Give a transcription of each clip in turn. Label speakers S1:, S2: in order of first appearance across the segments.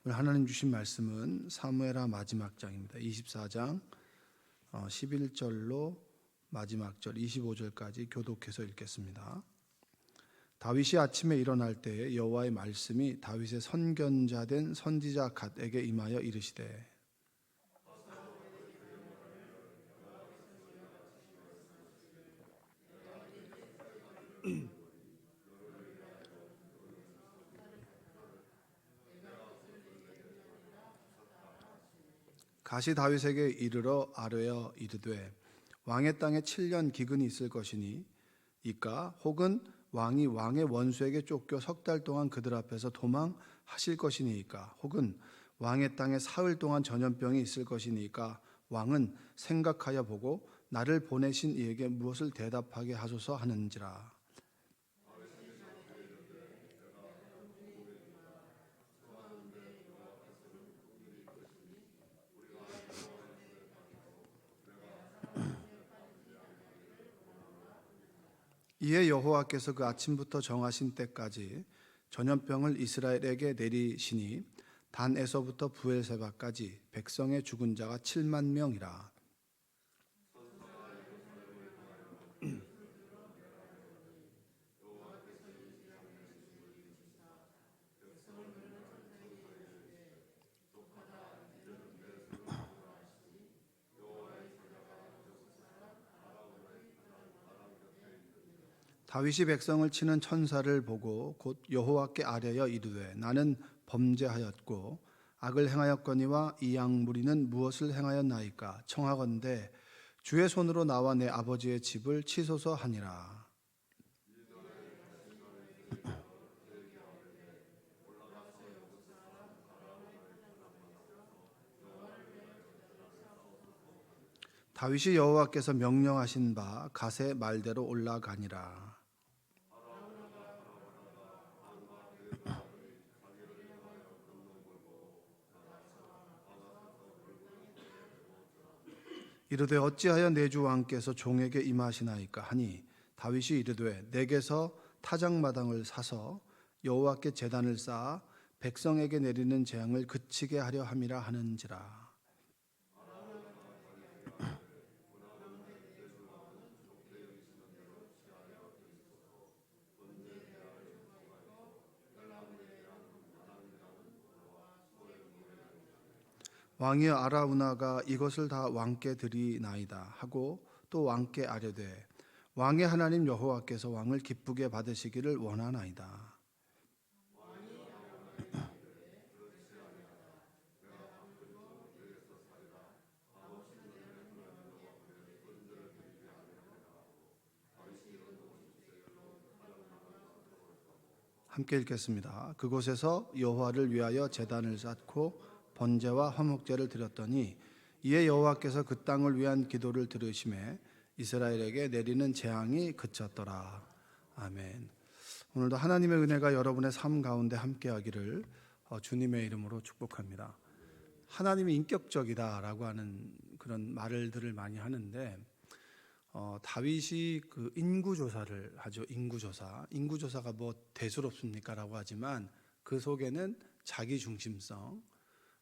S1: 오늘 하나님 주신 말씀은 사무엘하 마지막 장입니다. 24장 11절로 마지막 절 25절까지 교독해서 읽겠습니다. 다윗이 아침에 일어날 때에 여호와의 말씀이 다윗의 선견자 된 선지자 갓에게 임하여 이르시되 갓이 다윗에게 이르러 아뢰어 이르되 왕의 땅에 7년 기근이 있을 것이니 이까 혹은 왕이 왕의 원수에게 쫓겨 석 달 동안 그들 앞에서 도망하실 것이니이까 혹은 왕의 땅에 사흘 동안 전염병이 있을 것이니이까 왕은 생각하여 보고 나를 보내신 이에게 무엇을 대답하게 하소서 하는지라. 이에 여호와께서 그 아침부터 정하신 때까지 전염병을 이스라엘에게 내리시니 단에서부터 부엘세바까지 백성의 죽은 자가 7만 명이라. 다윗이 백성을 치는 천사를 보고 곧 여호와께 아뢰어 이르되 나는 범죄하였고 악을 행하였거니와 이 양무리는 무엇을 행하였나이까 청하건대 주의 손으로 나와 내 아버지의 집을 치소서 하니라. 다윗이 여호와께서 명령하신 바 갓의 말대로 올라가니라. 이르되 어찌하여 내 주 왕께서 종에게 임하시나이까 하니 다윗이 이르되 내게서 타작마당을 사서 여호와께 제단을 쌓아 백성에게 내리는 재앙을 그치게 하려 함이라 하는지라. 왕이여 아라우나가 이것을 다 왕께 드리나이다 하고 또 왕께 아뢰되 왕의 하나님 여호와께서 왕을 기쁘게 받으시기를 원하나이다. 함께 읽겠습니다. 그곳에서 여호와를 위하여 제단을 쌓고 번제와 화목제를 드렸더니 이에 여호와께서 그 땅을 위한 기도를 들으시매 이스라엘에게 내리는 재앙이 그쳤더라. 아멘. 오늘도 하나님의 은혜가 여러분의 삶 가운데 함께하기를 주님의 이름으로 축복합니다. 하나님이 인격적이다라고 하는 그런 말들을 많이 하는데 다윗이 그 인구조사를 하죠. 인구조사가 뭐 대수롭습니까라고 하지만 그 속에는 자기 중심성,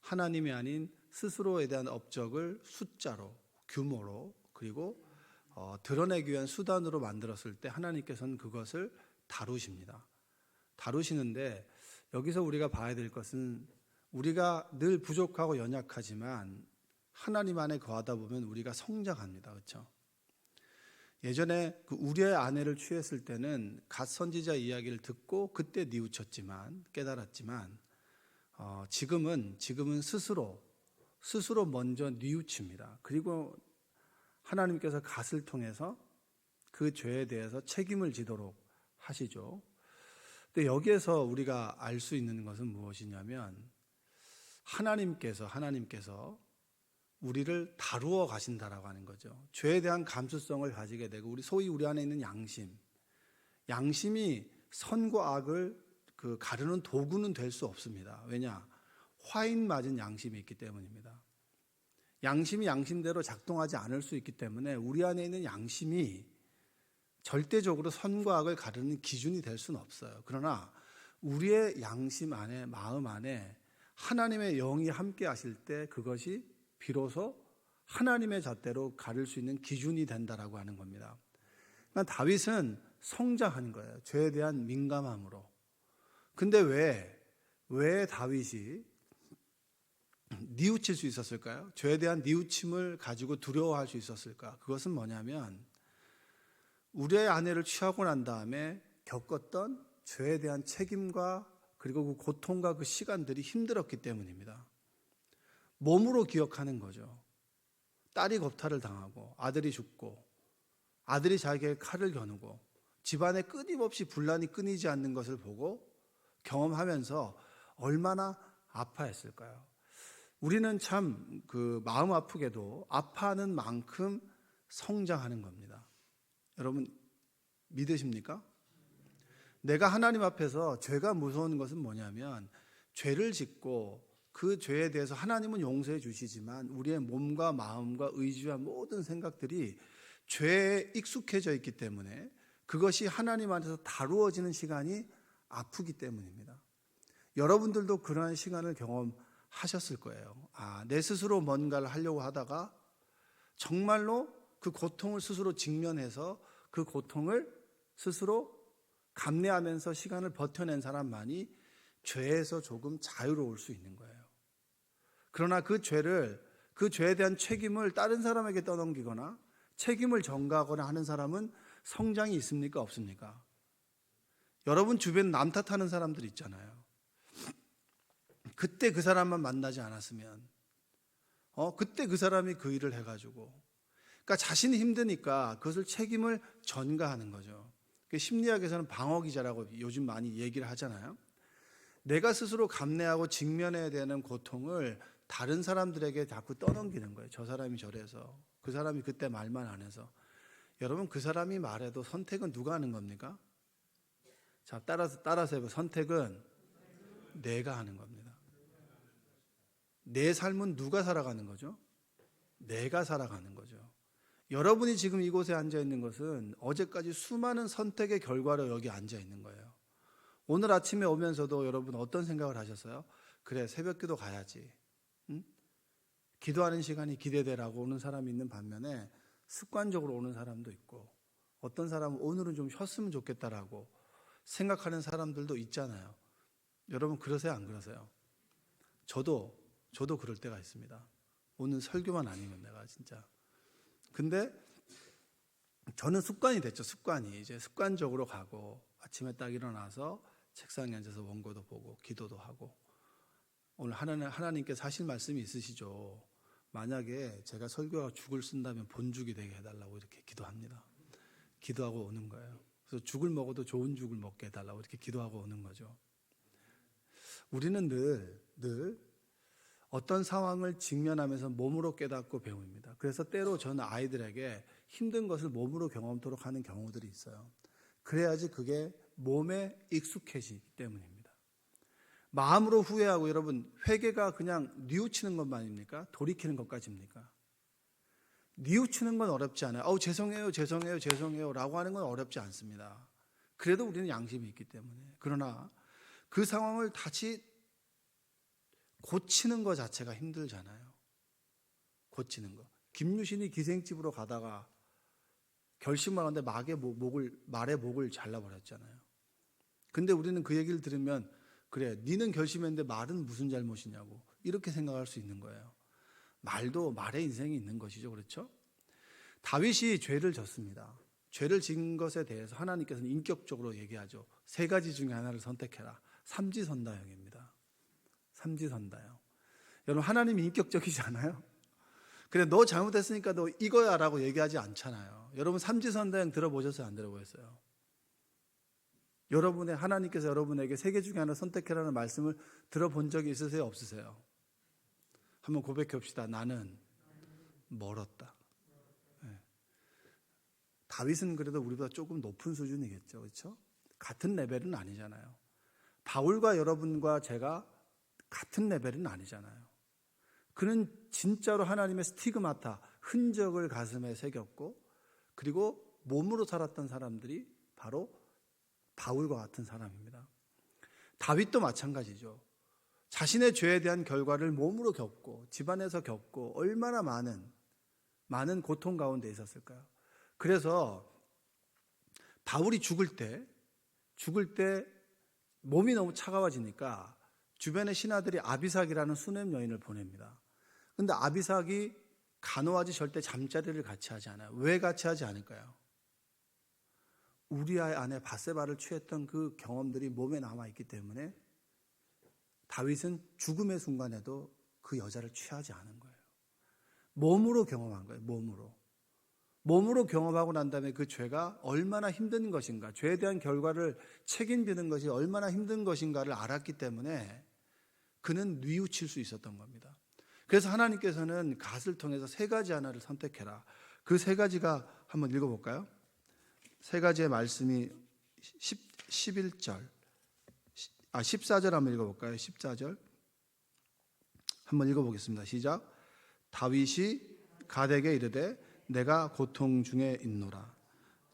S1: 하나님이 아닌 스스로에 대한 업적을 숫자로, 규모로, 그리고 드러내기 위한 수단으로 만들었을 때 하나님께서는 그것을 다루시는데 여기서 우리가 봐야 될 것은 우리가 늘 부족하고 연약하지만 하나님 안에 거하다 보면 우리가 성장합니다. 그렇죠? 예전에 그 우리의 아내를 취했을 때는 갓 선지자 이야기를 듣고 그때 뉘우쳤지만 깨달았지만 지금은 스스로 먼저 뉘우칩니다. 그리고 하나님께서 갓을 통해서 그 죄에 대해서 책임을 지도록 하시죠. 근데 여기에서 우리가 알 수 있는 것은 무엇이냐면 하나님께서 우리를 다루어 가신다라고 하는 거죠. 죄에 대한 감수성을 가지게 되고 소위 우리 안에 있는 양심이 선과 악을 가르는 도구는 될 수 없습니다. 왜냐? 화인 맞은 양심이 있기 때문입니다. 양심이 양심대로 작동하지 않을 수 있기 때문에 우리 안에 있는 양심이 절대적으로 선과 악을 가르는 기준이 될 수는 없어요. 그러나 우리의 양심 안에, 마음 안에 하나님의 영이 함께 하실 때 그것이 비로소 하나님의 잣대로 가를 수 있는 기준이 된다라고 하는 겁니다. 그러니까 다윗은 성장한 거예요. 죄에 대한 민감함으로. 근데 왜 다윗이 뉘우칠 수 있었을까요? 죄에 대한 뉘우침을 가지고 두려워할 수 있었을까? 그것은 뭐냐면 우리의 아내를 취하고 난 다음에 겪었던 죄에 대한 책임과 그리고 그 고통과 그 시간들이 힘들었기 때문입니다. 몸으로 기억하는 거죠. 딸이 겁탈을 당하고 아들이 죽고 아들이 자기에게 칼을 겨누고 집안에 끊임없이 분란이 끊이지 않는 것을 보고 경험하면서 얼마나 아파했을까요? 우리는 참 마음 아프게도 아파하는 만큼 성장하는 겁니다. 여러분 믿으십니까? 내가 하나님 앞에서 죄가 무서운 것은 뭐냐면 죄를 짓고 그 죄에 대해서 하나님은 용서해 주시지만 우리의 몸과 마음과 의지와 모든 생각들이 죄에 익숙해져 있기 때문에 그것이 하나님 안에서 다루어지는 시간이 아프기 때문입니다. 여러분들도 그러한 시간을 경험하셨을 거예요. 내 스스로 뭔가를 하려고 하다가 정말로 그 고통을 스스로 직면해서 그 고통을 스스로 감내하면서 시간을 버텨낸 사람만이 죄에서 조금 자유로울 수 있는 거예요. 그러나 그 죄에 대한 책임을 다른 사람에게 떠넘기거나 책임을 전가하거나 하는 사람은 성장이 있습니까? 없습니까? 여러분 주변에 남 탓하는 사람들 있잖아요. 그때 그 사람만 만나지 않았으면 그때 그 사람이 그 일을 해가지고 그러니까 자신이 힘드니까 그것을 책임을 전가하는 거죠. 심리학에서는 방어기자라고 요즘 많이 얘기를 하잖아요. 내가 스스로 감내하고 직면해야 되는 고통을 다른 사람들에게 자꾸 떠넘기는 거예요. 저 사람이 저래서 그 사람이 그때 말만 안 해서. 여러분 그 사람이 말해도 선택은 누가 하는 겁니까? 자, 따라서 해봐요. 선택은 내가 하는 겁니다. 내 삶은 누가 살아가는 거죠? 내가 살아가는 거죠. 여러분이 지금 이곳에 앉아 있는 것은 어제까지 수많은 선택의 결과로 여기 앉아 있는 거예요. 오늘 아침에 오면서도 여러분 어떤 생각을 하셨어요? 그래, 새벽기도 가야지. 응? 기도하는 시간이 기대되라고 오는 사람이 있는 반면에 습관적으로 오는 사람도 있고 어떤 사람은 오늘은 좀 쉬었으면 좋겠다라고 생각하는 사람들도 있잖아요. 여러분 그러세요? 안 그러세요? 저도 그럴 때가 있습니다. 오늘 설교만 아니면 내가 진짜. 근데 저는 습관이 됐죠. 이제 습관적으로 가고 아침에 딱 일어나서 책상에 앉아서 원고도 보고 기도도 하고 오늘 하나님께서 하실 말씀이 있으시죠. 만약에 제가 설교가 죽을 쓴다면 본죽이 되게 해달라고 이렇게 기도합니다. 기도하고 오는 거예요. 그래서 죽을 먹어도 좋은 죽을 먹게 해달라고 이렇게 기도하고 오는 거죠. 우리는 늘 어떤 상황을 직면하면서 몸으로 깨닫고 배웁니다. 그래서 때로 저는 아이들에게 힘든 것을 몸으로 경험토록 하는 경우들이 있어요. 그래야지 그게 몸에 익숙해지기 때문입니다. 마음으로 후회하고 여러분 회개가 그냥 뉘우치는 것만입니까? 돌이키는 것까지입니까? 뉘우치는 건 어렵지 않아요. 죄송해요 라고 하는 건 어렵지 않습니다. 그래도 우리는 양심이 있기 때문에. 그러나 그 상황을 다시 고치는 것 자체가 힘들잖아요. 고치는 거. 김유신이 기생집으로 가다가 결심을 하는데 말의 목을 잘라버렸잖아요. 근데 우리는 그 얘기를 들으면 그래, 니는 결심했는데 말은 무슨 잘못이냐고 이렇게 생각할 수 있는 거예요. 말도 말의 인생이 있는 것이죠. 그렇죠? 다윗이 죄를 졌습니다. 죄를 지은 것에 대해서 하나님께서는 인격적으로 얘기하죠. 3가지 중에 하나를 선택해라. 삼지선다형입니다. 삼지선다형. 여러분 하나님이 인격적이지 않아요? 그래 너 잘못했으니까 너 이거야 라고 얘기하지 않잖아요. 여러분 삼지선다형 들어보셨어요? 안 들어보셨어요? 하나님께서 여러분에게 3개 중에 하나 선택해라는 말씀을 들어본 적이 있으세요? 없으세요? 한번 고백해봅시다. 나는 멀었다. 네. 다윗은 그래도 우리보다 조금 높은 수준이겠죠. 그렇죠? 같은 레벨은 아니잖아요. 바울과 여러분과 제가 같은 레벨은 아니잖아요. 그는 진짜로 하나님의 스티그마타, 흔적을 가슴에 새겼고 그리고 몸으로 살았던 사람들이 바로 바울과 같은 사람입니다. 다윗도 마찬가지죠. 자신의 죄에 대한 결과를 몸으로 겪고 집안에서 겪고 얼마나 많은 고통 가운데 있었을까요? 그래서 바울이 죽을 때 몸이 너무 차가워지니까 주변의 신하들이 아비삭이라는 수냄 여인을 보냅니다. 근데 아비삭이 간호하지 절대 잠자리를 같이 하지 않아요. 왜 같이 하지 않을까요? 우리아의 아내 밧세바를 취했던 그 경험들이 몸에 남아있기 때문에 다윗은 죽음의 순간에도 그 여자를 취하지 않은 거예요. 몸으로 경험한 거예요. 몸으로 경험하고 난 다음에 그 죄가 얼마나 힘든 것인가, 죄에 대한 결과를 책임지는 것이 얼마나 힘든 것인가를 알았기 때문에 그는 뉘우칠 수 있었던 겁니다. 그래서 하나님께서는 갓을 통해서 세 가지 하나를 선택해라. 그 세 가지가 한번 읽어볼까요? 세 가지의 말씀이 14절 한번 읽어볼까요? 14절 한번 읽어보겠습니다. 시작. 다윗이 갓에게 이르되 내가 고통 중에 있노라.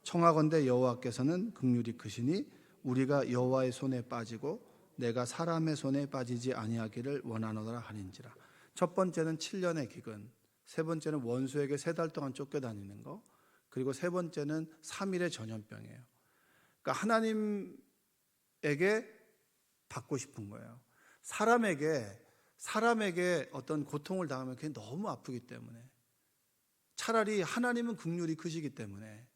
S1: 청하건대 여호와께서는 긍휼이 크시니 우리가 여호와의 손에 빠지고 내가 사람의 손에 빠지지 아니하기를 원하노라 하는지라. 첫 번째는 7년의 기근, 세 번째는 원수에게 3달 동안 쫓겨다니는 거, 그리고 세 번째는 3일의 전염병이에요. 그러니까 하나님에게 받고 싶은 거예요. 사람에게 어떤 고통을 당하면 그게 너무 아프기 때문에, 차라리 하나님은 긍휼이 크시기 때문에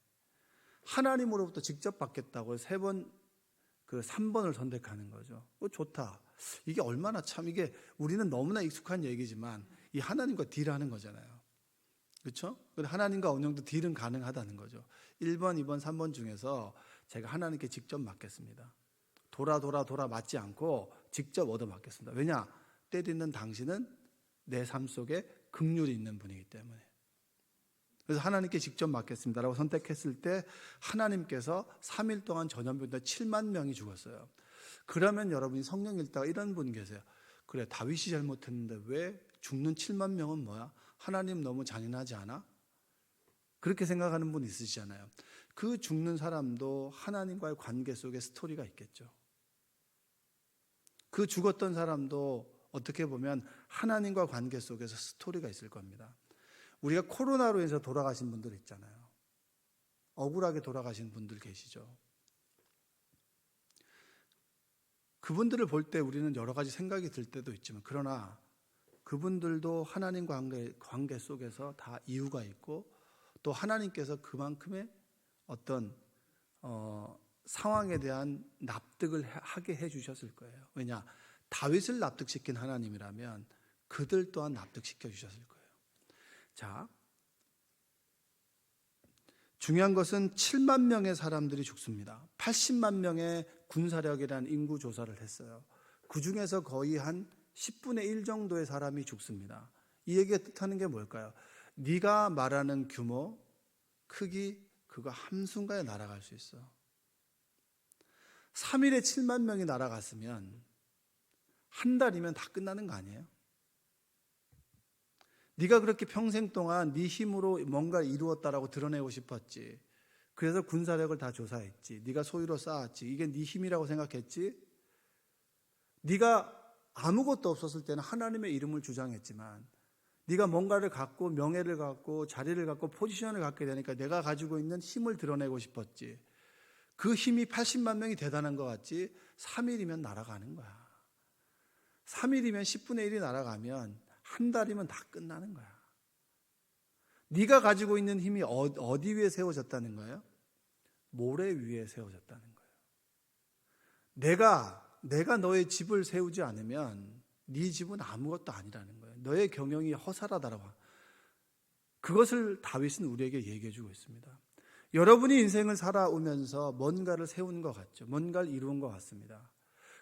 S1: 하나님으로부터 직접 받겠다고 3번을 선택하는 거죠. 좋다. 이게 얼마나 이게 우리는 너무나 익숙한 얘기지만 이 하나님과 딜하는 거잖아요. 그렇죠? 하나님과 어느 정도 딜은 가능하다는 거죠. 1번, 2번, 3번 중에서 제가 하나님께 직접 맡겠습니다. 돌아 맞지 않고 직접 얻어 맡겠습니다. 왜냐? 때리는 당신은 내 삶 속에 긍휼이 있는 분이기 때문에. 그래서 하나님께 직접 맡겠습니다라고 선택했을 때 하나님께서 3일 동안 전염병 때 7만 명이 죽었어요. 그러면 여러분이 성경 읽다가 이런 분 계세요. 그래, 다윗이 잘못했는데 왜 죽는 7만 명은 뭐야? 하나님 너무 잔인하지 않아? 그렇게 생각하는 분 있으시잖아요. 그 죽는 사람도 하나님과의 관계 속에 스토리가 있겠죠. 그 죽었던 사람도 어떻게 보면 하나님과 관계 속에서 스토리가 있을 겁니다. 우리가 코로나로 인해서 돌아가신 분들 있잖아요. 억울하게 돌아가신 분들 계시죠. 그분들을 볼 때 우리는 여러 가지 생각이 들 때도 있지만, 그러나 그분들도 하나님 관계 속에서 다 이유가 있고, 또 하나님께서 그만큼의 어떤 상황에 대한 납득을 하게 해주셨을 거예요. 왜냐? 다윗을 납득시킨 하나님이라면 그들 또한 납득시켜 주셨을 거예요. 자, 중요한 것은 7만 명의 사람들이 죽습니다. 80만 명의 군사력이라는 인구 조사를 했어요. 그 중에서 거의 한 10분의 1 정도의 사람이 죽습니다. 이 얘기가 뜻하는 게 뭘까요? 네가 말하는 규모, 크기, 그거 한순간에 날아갈 수 있어. 3일에 7만 명이 날아갔으면 한 달이면 다 끝나는 거 아니에요? 네가 그렇게 평생 동안 네 힘으로 뭔가 이루었다라고 드러내고 싶었지. 그래서 군사력을 다 조사했지. 네가 소유로 쌓았지. 이게 네 힘이라고 생각했지. 네가 아무것도 없었을 때는 하나님의 이름을 주장했지만, 네가 뭔가를 갖고 명예를 갖고 자리를 갖고 포지션을 갖게 되니까 내가 가지고 있는 힘을 드러내고 싶었지. 그 힘이 80만 명이 대단한 것 같지. 3일이면 날아가는 거야. 3일이면 10분의 1이 날아가면 한 달이면 다 끝나는 거야. 네가 가지고 있는 힘이 어디 위에 세워졌다는 거예요? 모래 위에 세워졌다는 거예요. 내가 너의 집을 세우지 않으면 네 집은 아무것도 아니라는 거예요. 너의 경영이 허사하다라고. 그것을 다윗은 우리에게 얘기해 주고 있습니다. 여러분이 인생을 살아오면서 뭔가를 세운 것 같죠. 뭔가를 이룬 것 같습니다.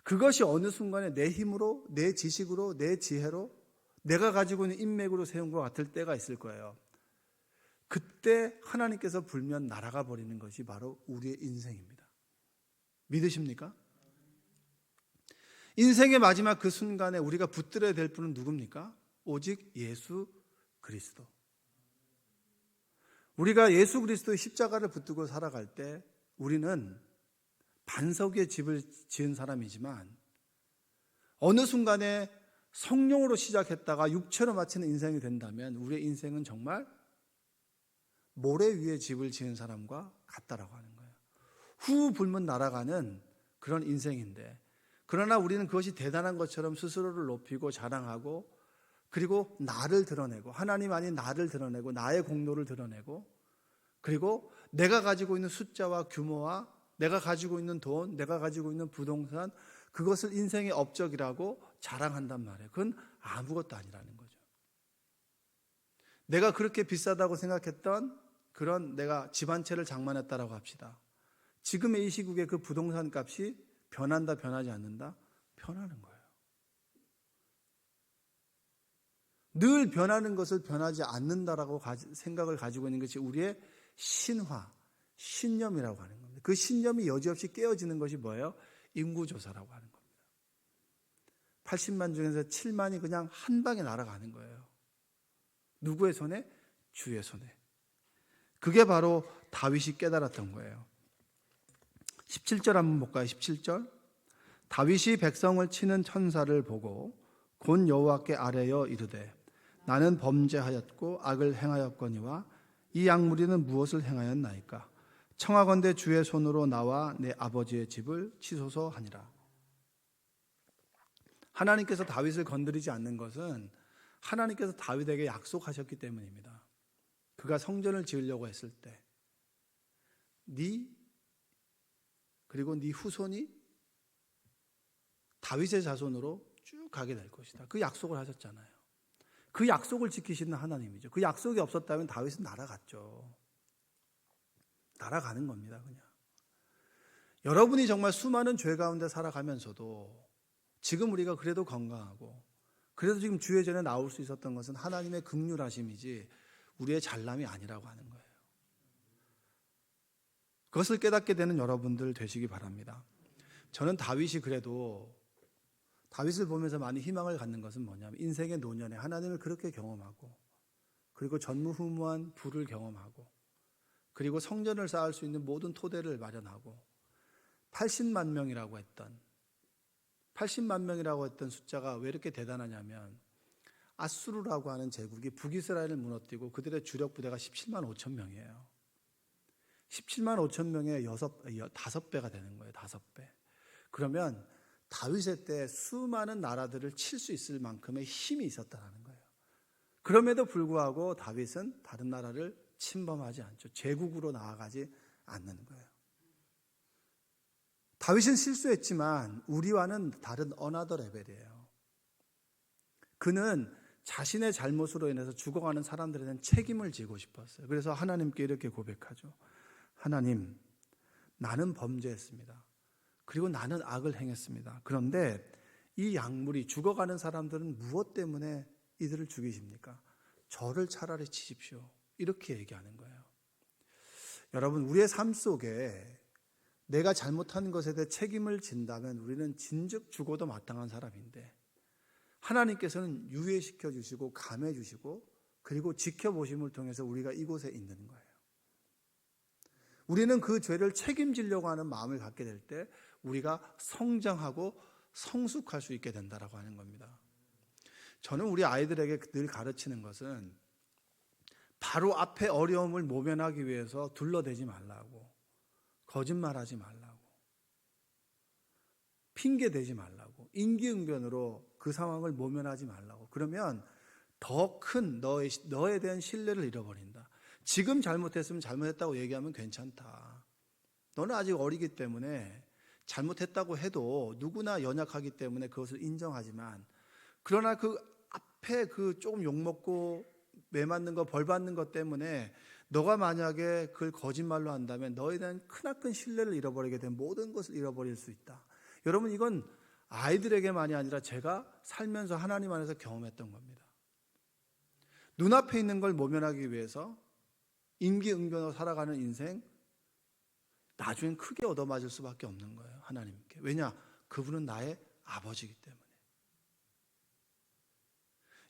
S1: 그것이 어느 순간에 내 힘으로, 내 지식으로, 내 지혜로, 내가 가지고 있는 인맥으로 세운 것 같을 때가 있을 거예요. 그때 하나님께서 불면 날아가 버리는 것이 바로 우리의 인생입니다. 믿으십니까? 인생의 마지막 그 순간에 우리가 붙들어야 될 분은 누굽니까? 오직 예수 그리스도. 우리가 예수 그리스도의 십자가를 붙들고 살아갈 때 우리는 반석 위에 집을 지은 사람이지만 어느 순간에 성령으로 시작했다가 육체로 마치는 인생이 된다면 우리의 인생은 정말 모래 위에 집을 지은 사람과 같다라고 하는 거예요. 후 불면 날아가는 그런 인생인데, 그러나 우리는 그것이 대단한 것처럼 스스로를 높이고 자랑하고, 그리고 나를 드러내고, 하나님 아닌 나를 드러내고, 나의 공로를 드러내고, 그리고 내가 가지고 있는 숫자와 규모와 내가 가지고 있는 돈, 내가 가지고 있는 부동산, 그것을 인생의 업적이라고 자랑한단 말이에요. 그건 아무것도 아니라는 거죠. 내가 그렇게 비싸다고 생각했던 그런 내가 집 한 채를 장만했다라고 합시다. 지금의 이 시국에 그 부동산 값이 변한다, 변하지 않는다? 변하는 거예요. 늘 변하는 것을 변하지 않는다라고 생각을 가지고 있는 것이 우리의 신화, 신념이라고 하는 겁니다. 그 신념이 여지없이 깨어지는 것이 뭐예요? 인구조사라고 하는 겁니다. 80만 중에서 7만이 그냥 한 방에 날아가는 거예요. 누구의 손에? 주의 손에. 그게 바로 다윗이 깨달았던 거예요. 17절 한번 볼까요? 17절. 다윗이 백성을 치는 천사를 보고 곧 여호와께 아뢰어 이르되 나는 범죄하였고 악을 행하였거니와 이 약무리는 무엇을 행하였나이까? 청하건대 주의 손으로 나와 내 아버지의 집을 치소서 하니라. 하나님께서 다윗을 건드리지 않는 것은 하나님께서 다윗에게 약속하셨기 때문입니다. 그가 성전을 지으려고 했을 때 그리고 네 후손이 다윗의 자손으로 쭉 가게 될 것이다. 그 약속을 하셨잖아요. 그 약속을 지키시는 하나님이죠. 그 약속이 없었다면 다윗은 날아갔죠. 날아가는 겁니다, 그냥. 여러분이 정말 수많은 죄 가운데 살아가면서도 지금 우리가 그래도 건강하고 그래도 지금 주의 전에 나올 수 있었던 것은 하나님의 긍휼하심이지 우리의 잘남이 아니라고 하는 거예요. 그것을 깨닫게 되는 여러분들 되시기 바랍니다. 저는 다윗이 그래도 다윗을 보면서 많이 희망을 갖는 것은 뭐냐면 인생의 노년에 하나님을 그렇게 경험하고 그리고 전무후무한 부를 경험하고 그리고 성전을 쌓을 수 있는 모든 토대를 마련하고 80만 명이라고 했던 숫자가 왜 이렇게 대단하냐면 아수르라고 하는 제국이 북이스라엘을 무너뜨리고 그들의 주력 부대가 17만 5천 명이에요. 17만 5천 명의 5배가 되는 거예요. 5배. 그러면 다윗의 때 수많은 나라들을 칠 수 있을 만큼의 힘이 있었다는 거예요. 그럼에도 불구하고 다윗은 다른 나라를 침범하지 않죠. 제국으로 나아가지 않는 거예요. 다윗은 실수했지만 우리와는 다른 어나더 레벨이에요. 그는 자신의 잘못으로 인해서 죽어가는 사람들에 대한 책임을 지고 싶었어요. 그래서 하나님께 이렇게 고백하죠. 하나님, 나는 범죄했습니다. 그리고 나는 악을 행했습니다. 그런데 이 약물이 죽어가는 사람들은 무엇 때문에 이들을 죽이십니까? 저를 차라리 치십시오. 이렇게 얘기하는 거예요. 여러분, 우리의 삶 속에 내가 잘못한 것에 대해 책임을 진다면 우리는 진즉 죽어도 마땅한 사람인데 하나님께서는 유예시켜 주시고 감해 주시고 그리고 지켜보심을 통해서 우리가 이곳에 있는 거예요. 우리는 그 죄를 책임지려고 하는 마음을 갖게 될 때 우리가 성장하고 성숙할 수 있게 된다라고 하는 겁니다. 저는 우리 아이들에게 늘 가르치는 것은 바로 앞에 어려움을 모면하기 위해서 둘러대지 말라고, 거짓말하지 말라고, 핑계대지 말라고, 인기응변으로 그 상황을 모면하지 말라고. 그러면 더 큰 너에 대한 신뢰를 잃어버린다. 지금 잘못했으면 잘못했다고 얘기하면 괜찮다. 너는 아직 어리기 때문에 잘못했다고 해도 누구나 연약하기 때문에 그것을 인정하지만 그러나 그 앞에 그 조금 욕먹고 매 맞는 거 벌 받는 것 때문에 너가 만약에 그걸 거짓말로 한다면 너에 대한 크나큰 신뢰를 잃어버리게 되면 모든 것을 잃어버릴 수 있다. 여러분, 이건 아이들에게만이 아니라 제가 살면서 하나님 안에서 경험했던 겁니다. 눈앞에 있는 걸 모면하기 위해서 임기응변으로 살아가는 인생, 나중엔 크게 얻어맞을 수밖에 없는 거예요. 하나님께. 왜냐? 그분은 나의 아버지이기 때문에.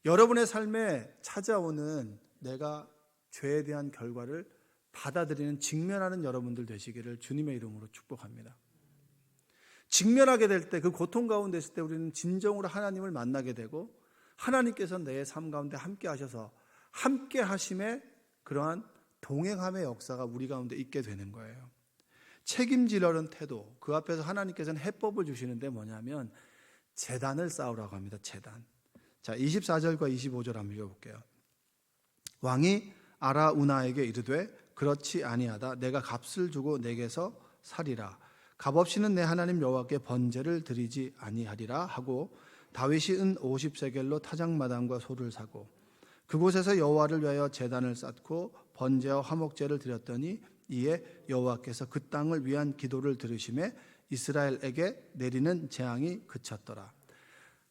S1: 여러분의 삶에 찾아오는 내가 죄에 대한 결과를 받아들이는, 직면하는 여러분들 되시기를 주님의 이름으로 축복합니다. 직면하게 될 때, 그 고통 가운데 있을 때 우리는 진정으로 하나님을 만나게 되고 하나님께서 내 삶 가운데 함께 하셔서 함께 하심의 그러한 동행함의 역사가 우리 가운데 있게 되는 거예요. 책임지려는 태도, 그 앞에서 하나님께서는 해법을 주시는데 뭐냐면 제단을 쌓으라고 합니다. 제단. 자, 24절과 25절 한번 읽어볼게요. 왕이 아라우나에게 이르되 그렇지 아니하다. 내가 값을 주고 내게서 살이라. 값없이는 내 하나님 여호와께 번제를 드리지 아니하리라 하고 다윗이 은 50세겔로 타작마당과 소를 사고 그곳에서 여호와를 위하여 제단을 쌓고 번제와 화목제를 드렸더니 이에 여호와께서 그 땅을 위한 기도를 들으심에 이스라엘에게 내리는 재앙이 그쳤더라.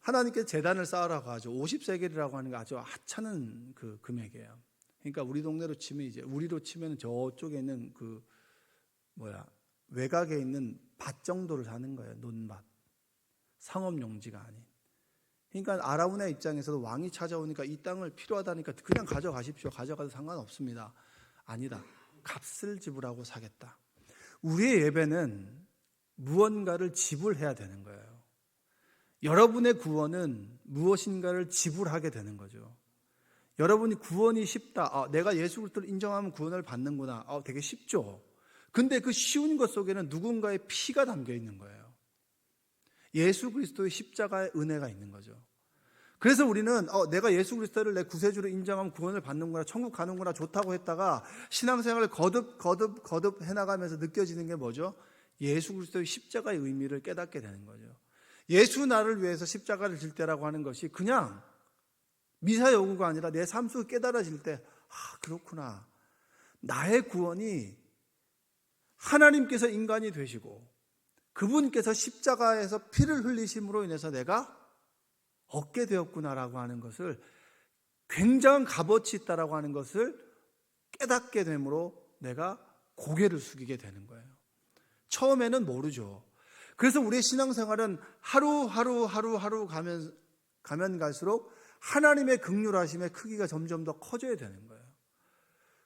S1: 하나님께 제단을 쌓으라고 하죠. 50세겔이라고 하는 게 아주 하찮은 그 금액이에요. 그러니까 우리 동네로 치면 이제 우리로 치면 저쪽에 있는 그 외곽에 있는 밭 정도를 사는 거예요. 논밭. 상업용지가 아닌. 그러니까 아라우나 입장에서도 왕이 찾아오니까 이 땅을 필요하다니까 그냥 가져가십시오. 가져가도 상관없습니다. 아니다. 값을 지불하고 사겠다. 우리의 예배는 무언가를 지불해야 되는 거예요. 여러분의 구원은 무엇인가를 지불하게 되는 거죠. 여러분이 구원이 쉽다. 내가 예수 그리스도를 인정하면 구원을 받는구나. 되게 쉽죠. 근데 그 쉬운 것 속에는 누군가의 피가 담겨 있는 거예요. 예수 그리스도의 십자가의 은혜가 있는 거죠. 그래서 우리는 내가 예수 그리스도를 내 구세주로 인정하면 구원을 받는구나, 천국 가는구나, 좋다고 했다가 신앙생활을 거듭 해나가면서 느껴지는 게 뭐죠? 예수 그리스도의 십자가의 의미를 깨닫게 되는 거죠. 예수 나를 위해서 십자가를 질 때라고 하는 것이 그냥 미사 여구가 아니라 내 삶 속에 깨달아질 때 그렇구나. 나의 구원이 하나님께서 인간이 되시고 그분께서 십자가에서 피를 흘리심으로 인해서 내가 얻게 되었구나라고 하는 것을, 굉장한 값어치 있다라고 하는 것을 깨닫게 되므로 내가 고개를 숙이게 되는 거예요. 처음에는 모르죠. 그래서 우리의 신앙생활은 하루 가면 갈수록 하나님의 긍휼하심의 크기가 점점 더 커져야 되는 거예요.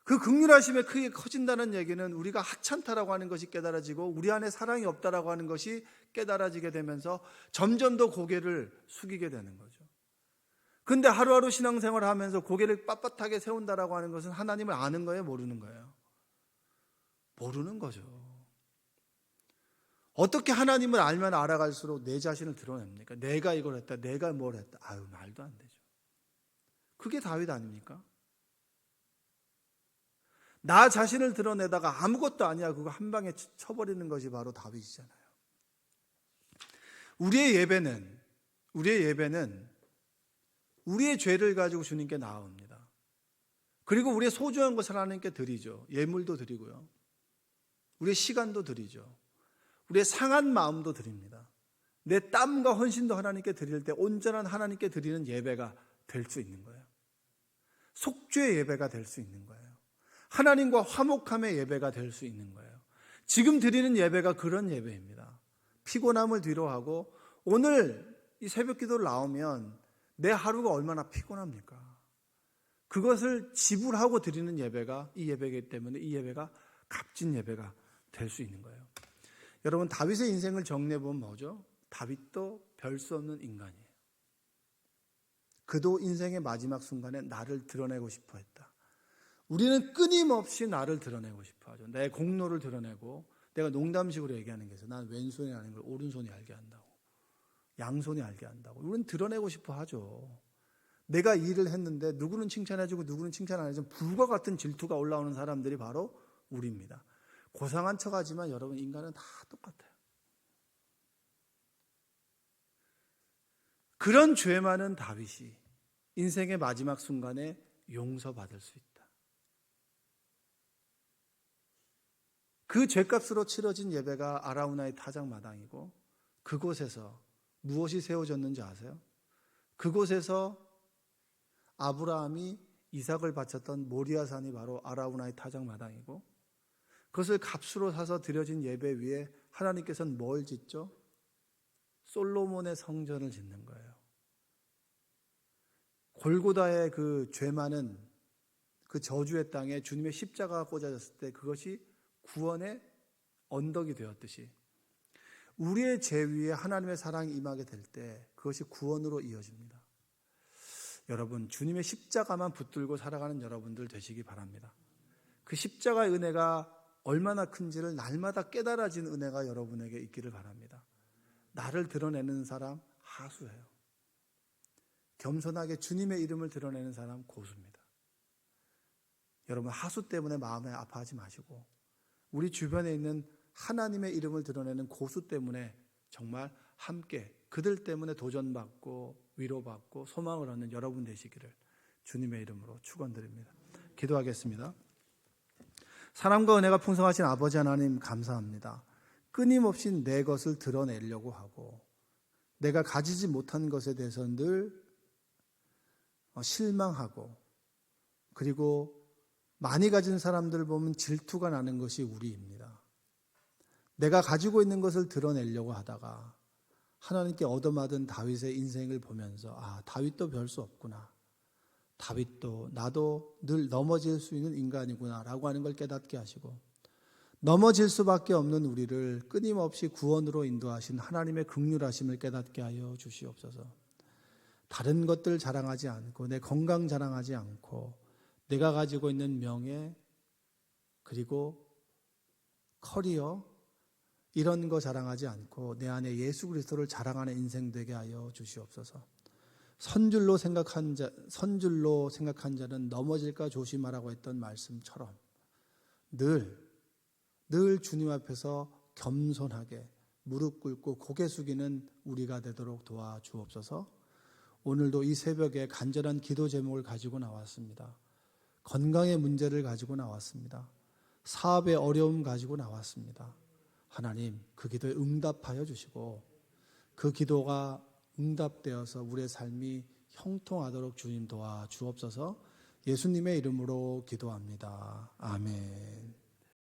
S1: 그 긍휼하심의 크기가 커진다는 얘기는 우리가 하찮다라고 하는 것이 깨달아지고 우리 안에 사랑이 없다라고 하는 것이 깨달아지게 되면서 점점 더 고개를 숙이게 되는 거죠. 근데 하루하루 신앙생활을 하면서 고개를 빳빳하게 세운다라고 하는 것은 하나님을 아는 거예요, 모르는 거예요? 모르는 거죠. 어떻게 하나님을 알면 알아갈수록 내 자신을 드러냅니까? 내가 이걸 했다, 내가 뭘 했다. 말도 안 되죠. 그게 다윗 아닙니까? 나 자신을 드러내다가 아무것도 아니야 그거 한 방에 쳐버리는 것이 바로 다윗이잖아요. 우리의 예배는 우리의 죄를 가지고 주님께 나아옵니다. 그리고 우리의 소중한 것을 하나님께 드리죠. 예물도 드리고요. 우리의 시간도 드리죠. 우리의 상한 마음도 드립니다. 내 땀과 헌신도 하나님께 드릴 때 온전한 하나님께 드리는 예배가 될 수 있는 거예요. 속죄의 예배가 될 수 있는 거예요. 하나님과 화목함의 예배가 될 수 있는 거예요. 지금 드리는 예배가 그런 예배입니다. 피곤함을 뒤로하고 오늘 이 새벽 기도를 나오면 내 하루가 얼마나 피곤합니까? 그것을 지불하고 드리는 예배가 이 예배이기 때문에 이 예배가 값진 예배가 될 수 있는 거예요. 여러분, 다윗의 인생을 정리해보면 뭐죠? 다윗도 별 수 없는 인간이에요. 그도 인생의 마지막 순간에 나를 드러내고 싶어 했다. 우리는 끊임없이 나를 드러내고 싶어 하죠. 내 공로를 드러내고, 내가 농담식으로 얘기하는 게 있어요. 난 왼손이 아닌 걸 오른손이 알게 한다고. 양손이 알게 한다고. 우리는 드러내고 싶어 하죠. 내가 일을 했는데 누구는 칭찬해주고 누구는 칭찬 안 해주면 불과 같은 질투가 올라오는 사람들이 바로 우리입니다. 고상한 척하지만 여러분, 인간은 다 똑같아요. 그런 죄 많은 다윗이 인생의 마지막 순간에 용서받을 수 있다. 그 죄값으로 치러진 예배가 아라우나의 타작마당이고, 그곳에서 무엇이 세워졌는지 아세요? 그곳에서 아브라함이 이삭을 바쳤던 모리아산이 바로 아라우나의 타작마당이고, 그것을 값으로 사서 드려진 예배 위에 하나님께서는 뭘 짓죠? 솔로몬의 성전을 짓는 거예요. 골고다의 그 죄 많은 그 저주의 땅에 주님의 십자가가 꽂아졌을 때 그것이 구원의 언덕이 되었듯이, 우리의 죄 위에 하나님의 사랑이 임하게 될 때 그것이 구원으로 이어집니다. 여러분, 주님의 십자가만 붙들고 살아가는 여러분들 되시기 바랍니다. 그 십자가의 은혜가 얼마나 큰지를 날마다 깨달아진 은혜가 여러분에게 있기를 바랍니다. 나를 드러내는 사람 하수예요. 겸손하게 주님의 이름을 드러내는 사람 고수입니다. 여러분, 하수 때문에 마음에 아파하지 마시고 우리 주변에 있는 하나님의 이름을 드러내는 고수 때문에 정말 함께 그들 때문에 도전받고 위로받고 소망을 얻는 여러분 되시기를 주님의 이름으로 축원드립니다. 기도하겠습니다. 사랑과 은혜가 풍성하신 아버지 하나님 감사합니다. 끊임없이 내 것을 드러내려고 하고 내가 가지지 못한 것에 대해서 늘 실망하고 그리고 많이 가진 사람들 보면 질투가 나는 것이 우리입니다. 내가 가지고 있는 것을 드러내려고 하다가 하나님께 얻어맞은 다윗의 인생을 보면서 다윗도 별 수 없구나. 다윗도 나도 늘 넘어질 수 있는 인간이구나 라고 하는 걸 깨닫게 하시고 넘어질 수밖에 없는 우리를 끊임없이 구원으로 인도하신 하나님의 긍휼하심을 깨닫게 하여 주시옵소서. 다른 것들 자랑하지 않고 내 건강 자랑하지 않고 내가 가지고 있는 명예 그리고 커리어 이런 거 자랑하지 않고 내 안에 예수 그리스도를 자랑하는 인생 되게 하여 주시옵소서. 선줄로 생각한 자는 넘어질까 조심하라고 했던 말씀처럼 늘 주님 앞에서 겸손하게 무릎 꿇고 고개 숙이는 우리가 되도록 도와주옵소서. 오늘도 이 새벽에 간절한 기도 제목을 가지고 나왔습니다. 건강의 문제를 가지고 나왔습니다. 사업의 어려움 가지고 나왔습니다. 하나님, 그 기도에 응답하여 주시고 그 기도가 응답되어서 우리의 삶이 형통하도록 주님 도와주옵소서. 예수님의 이름으로 기도합니다. 아멘.